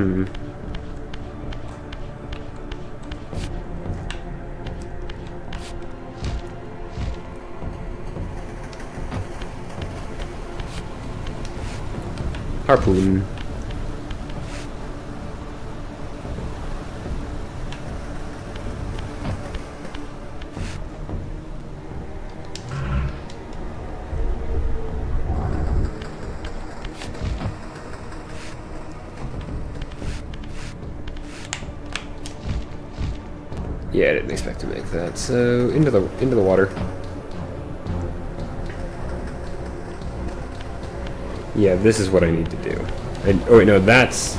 Hmm. Harpoon. Yeah, I didn't expect to make that. So into the water. Yeah, this is what I need to do. And, oh wait, no, that's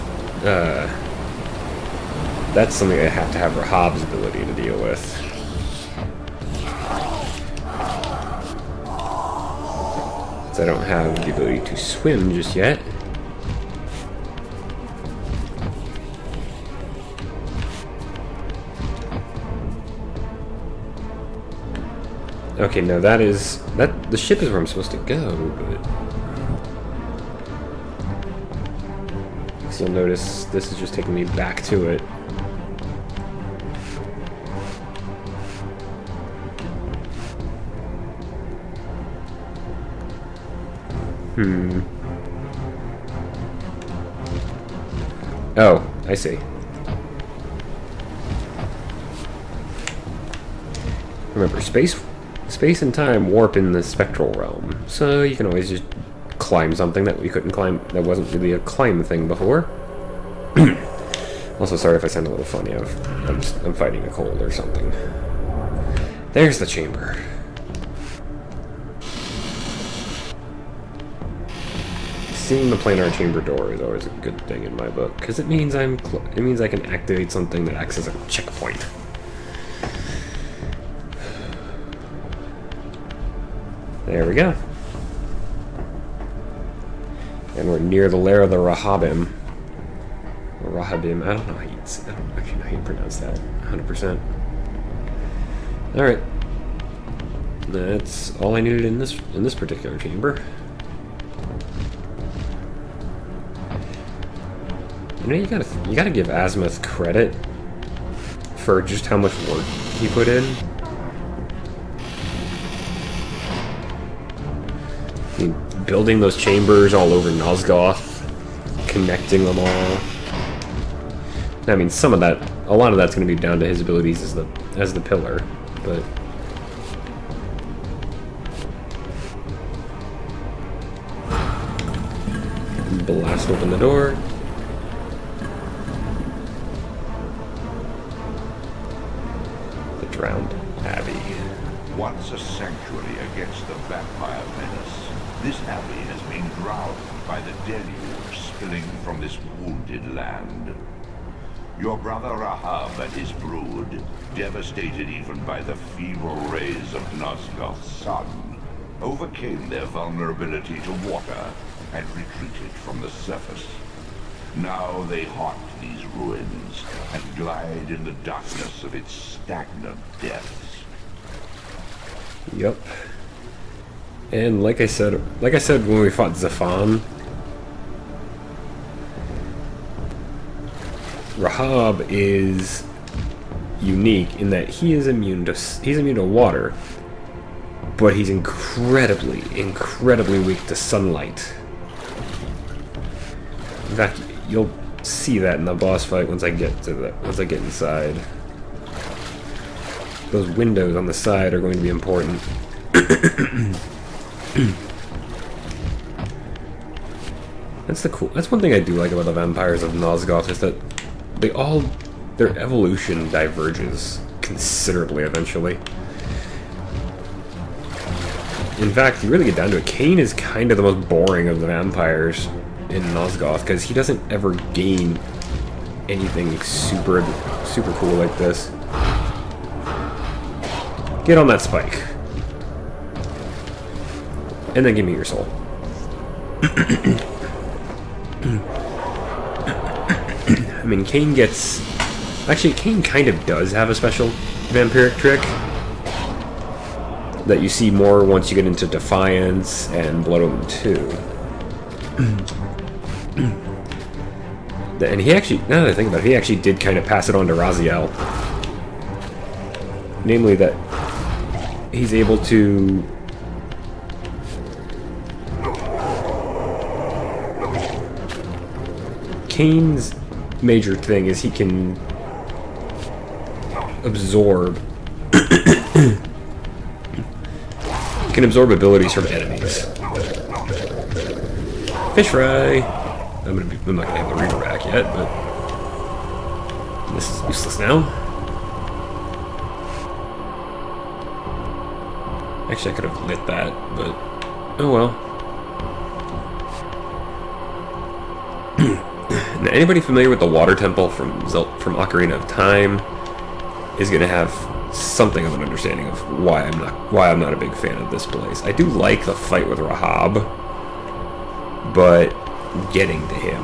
something I have to have Rahab's ability to deal with. Since I don't have the ability to swim just yet. Okay, no, the ship is where I'm supposed to go, but you'll notice this is just taking me back to it. Oh, I see. Remember, space and time warp in the spectral realm, so you can always just climb something that we couldn't climb, that wasn't really a climb thing before. Also, sorry if I sound a little funny. I'm fighting a cold or something. There's the chamber. Seeing the planar chamber door is always a good thing in my book, because it means I can activate something that acts as a checkpoint. There we go. And we're near the lair of the Rahabim. Or Rahabim. I don't know how you pronounce that 100%. Alright. That's all I needed in this particular chamber. You know, you gotta give Azimuth credit for just how much work he put in. I mean, building those chambers all over Nosgoth, connecting them all. I mean, a lot of that's going to be down to his abilities as the pillar, but blast open the door. The Drowned Abbey. Once a sanctuary against the vampire menace, this abbey has been drowned by the deluge spilling from this wounded land. Your brother Rahab and his brood, devastated even by the feeble rays of Nosgoth's sun, overcame their vulnerability to water and retreated from the surface. Now they haunt these ruins and glide in the darkness of its stagnant depths. Yep. And like I said when we fought Zafan, Rahab is unique in that he's immune to water, but he's incredibly weak to sunlight. In fact, you'll see that in the boss fight once I get inside. Those windows on the side are going to be important. That's one thing I do like about the vampires of Nosgoth, is that their evolution diverges considerably eventually. In fact, you really get down to it, Kain is kind of the most boring of the vampires in Nosgoth, because he doesn't ever gain anything super cool like this. Get on that spike. And then give me your soul. I mean, Kain gets... Actually, Kain kind of does have a special vampiric trick that you see more once you get into Defiance and Blood Omen 2. And he actually, now that I think about it, he actually did kind of pass it on to Raziel. Namely that he's able to Kain's major thing is he can absorb abilities from enemies. Fish fry. I'm not gonna have the Reaver back yet, but this is useless now. Actually, I could have lit that, but oh well. Now, anybody familiar with the water temple from Ocarina of Time is gonna have something of an understanding of why I'm not a big fan of this place. I do like the fight with Rahab, but getting to him.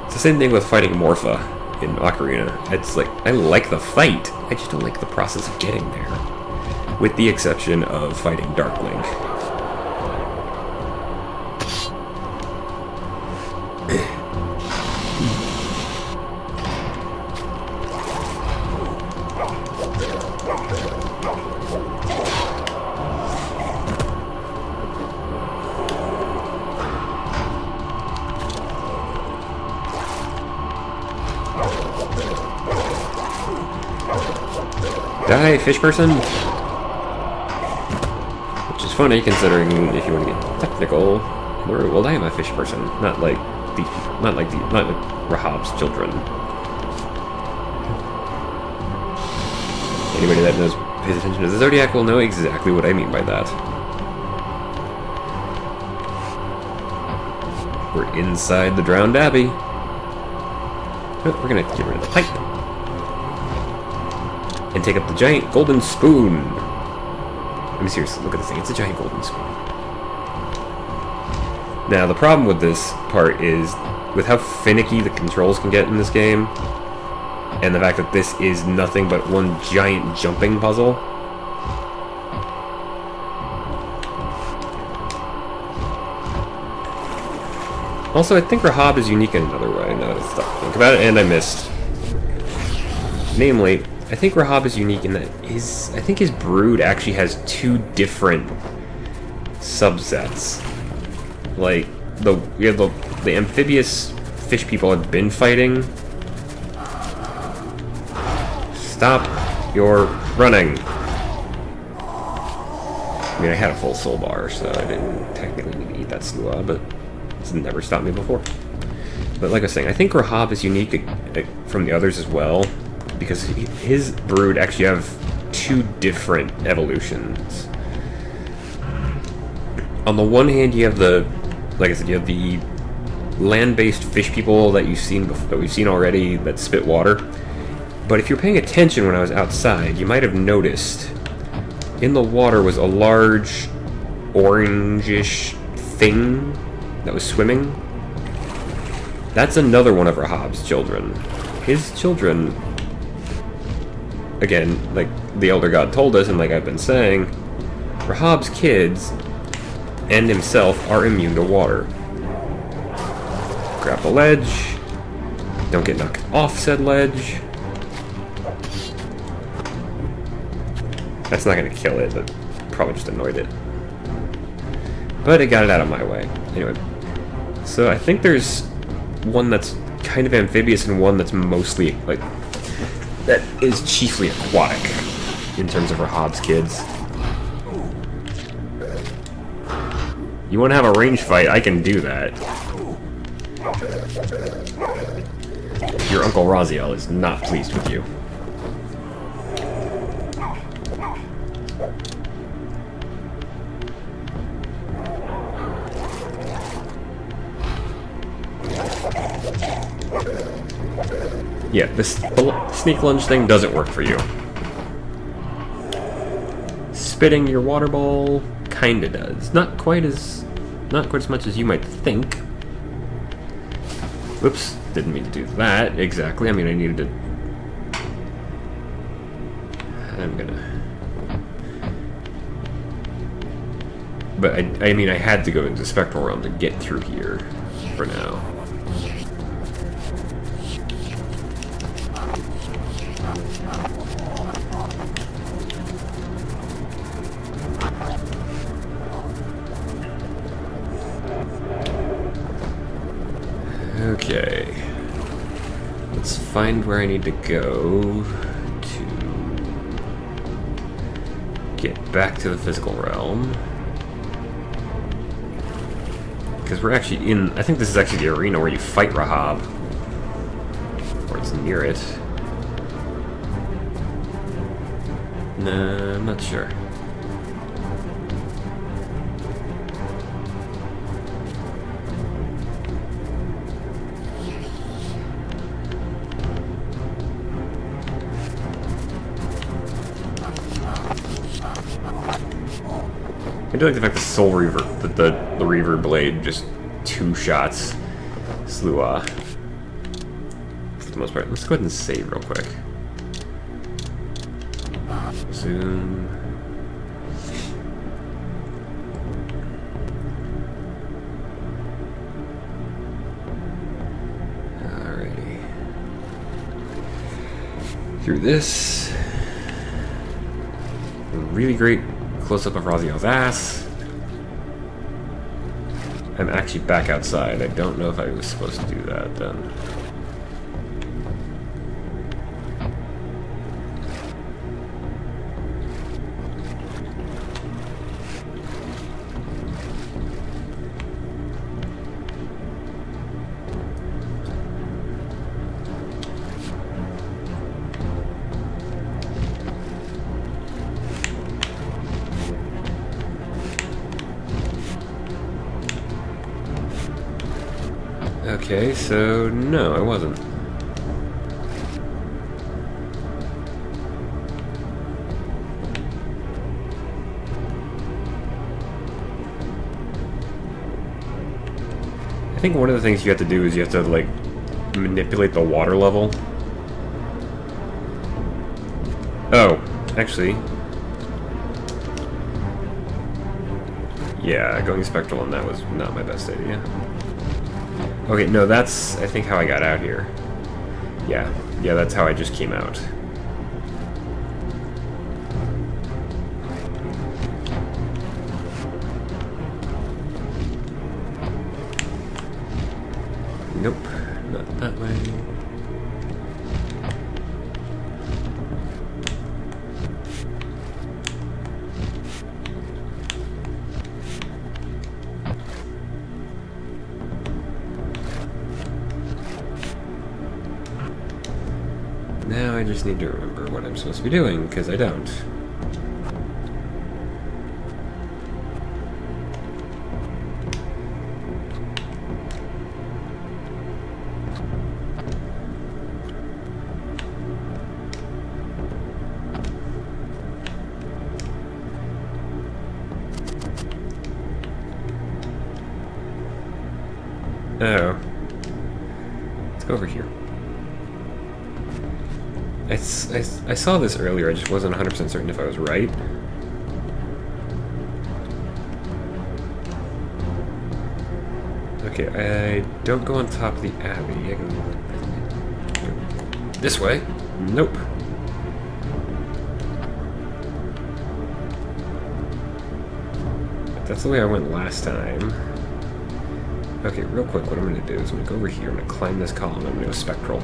It's the same thing with fighting Morpha in Ocarina. It's like, I like the fight, I just don't like the process of getting there. With the exception of fighting Dark Link. Die, fish person! Which is funny, considering if you want to get technical, well, I am a fish person, not like these people, not like Rahab's children. Anybody that pays attention to the Zodiac will know exactly what I mean by that. We're inside the Drowned Abbey. Oh, we're gonna get rid of the pipe. And take up the giant golden spoon. I mean, seriously, look at this thing. It's a giant golden spoon. Now, the problem with this part is, with how finicky the controls can get in this game, and the fact that this is nothing but one giant jumping puzzle. Also, I think Rahab is unique in another way, now that I stop to think about it, and I missed. Namely, I think Rahab is unique in that I think his brood actually has two different subsets. Like, the amphibious fish people have been fighting. Stop your running. I mean, I had a full soul bar, so I didn't technically need to eat that slua, but it's never stopped me before. But like I was saying, I think Rahab is unique from the others as well, because his brood actually have two different evolutions. On the one hand, you have like I said, you have the land-based fish people that we've seen already that spit water. But if you're paying attention when I was outside, you might have noticed in the water was a large orangish thing that was swimming. That's another one of Rahab's children. His children, again, like the Elder God told us, and like I've been saying, Rahab's kids and himself are immune to water. Grab the ledge. Don't get knocked off said ledge. That's not going to kill it, but probably just annoyed it. But it got it out of my way. Anyway, so I think there's one that's kind of amphibious and one that's mostly, like, that is chiefly aquatic in terms of Rahab's kids. You want to have a range fight, I can do that. Your Uncle Raziel is not pleased with you. Yeah, this sneak lunge thing doesn't work for you. Spitting your water ball kinda does. Not quite as much as you might think. Whoops, didn't mean to do that exactly. I mean, I needed to. But I mean, I had to go into the Spectral Realm to get through here for now. find where I need to go to get back to the physical realm. Because we're actually in... I think this is actually the arena where you fight Rahab. Or it's near it. No, I'm not sure. I do like the fact the Soul Reaver, the Reaver blade, just 2 shots slew off. For the most part. Let's go ahead and save real quick. Zoom. Alrighty. Through this. Really great close-up of Raziel's ass. I'm actually back outside. I don't know if I was supposed to do that then. Okay, so no, I wasn't. I think one of the things you have to do is you have to, like, manipulate the water level. Oh, actually. Yeah, going spectral on that was not my best idea. Okay, no, that's, I think, how I got out here. Yeah, that's how I just came out. Nope, not that way. Now I just need to remember what I'm supposed to be doing, because I don't. Oh. Let's go over here. I saw this earlier, I just wasn't 100% certain if I was right. Okay, I don't go on top of the Abbey. I go this way. Nope. That's the way I went last time. Okay, real quick, what I'm going to do is I'm going to go over here, I'm going to climb this column, I'm going to go spectral.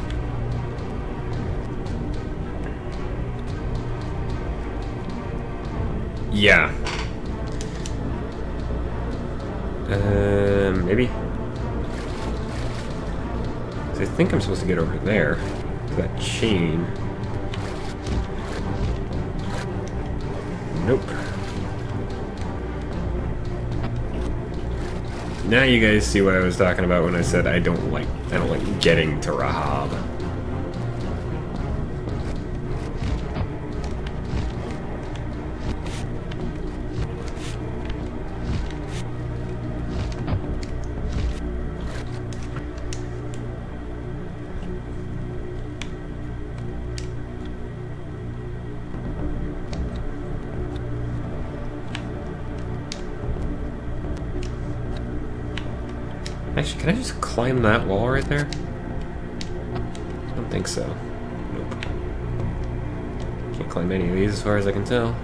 Yeah. Maybe? So I think I'm supposed to get over there. To that chain. Nope. Now you guys see what I was talking about when I said I don't like getting to Rahab. Actually, can I just climb that wall right there? I don't think so. Nope. Can't climb any of these as far as I can tell.